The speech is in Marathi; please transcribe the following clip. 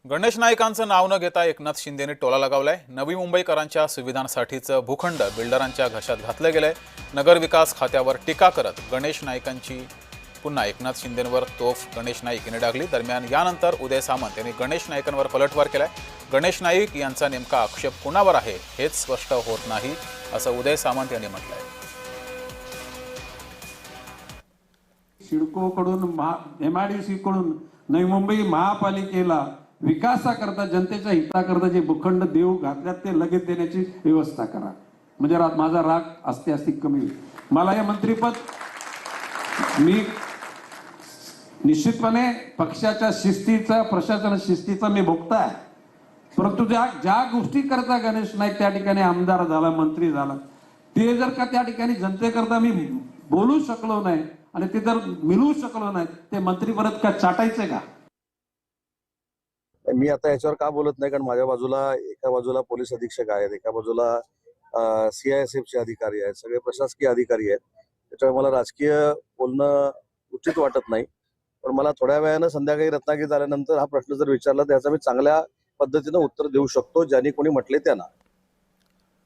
गणेश नाईकांचं नाव न घेता एकनाथ शिंदेने टोला लगावलाय। नवी मुंबईकरांच्या सुविधांसाठीचं भूखंड बिल्डरांच्या घशात घातलं गेलंय। नगरविकास खात्यावर टीका करत गणेश नाईकांची पुन्हा एकनाथ शिंदेंवर तोफ गणेश नाईक यांनी डागली। दरम्यान यानंतर उदय सामंत यांनी गणेश नाईकांवर पलटवार केलाय। गणेश नाईक यांचा नेमका आक्षेप कुणावर आहे हेच स्पष्ट होत नाही असं उदय सामंत यांनी म्हटलंय। सिडको कडून MIDC कडून नवी मुंबई महापालिकेला विकासाकरता जनतेच्या हिताकरता जे भूखंड देऊ घातल्यात ते लगेच देण्याची व्यवस्था करा, म्हणजे माझा राग असते कमी होईल। मला हे मंत्रीपद मी निश्चितपणे पक्षाच्या शिस्तीचा प्रशासन शिस्तीचा मी भोगता आहे, परंतु ज्या गोष्टी करता गणेश नाईक त्या ठिकाणी आमदार झाला मंत्री झाला ते जर का त्या ठिकाणी जनतेकरता मी बोलू शकलो नाही आणि ते जर मिळवू शकलो नाही ते मंत्री परत का चाटायचे का? मी आता याच्यावर का बोलत नाही, कारण माझ्या बाजूला एका बाजूला पोलीस अधीक्षक आहेत, एका बाजूला CISF चे अधिकारी आहेत, सगळे प्रशासकीय अधिकारी आहेत। त्याच्यामुळे मला राजकीय बोलणं उचित वाटत नाही। पण मला थोड्या वेळानं संध्याकाळी रत्नागिरीत आल्यानंतर हा प्रश्न जर विचारला त्याचा मी चांगल्या पद्धतीनं उत्तर देऊ शकतो, ज्यांनी कोणी म्हटले त्यांना।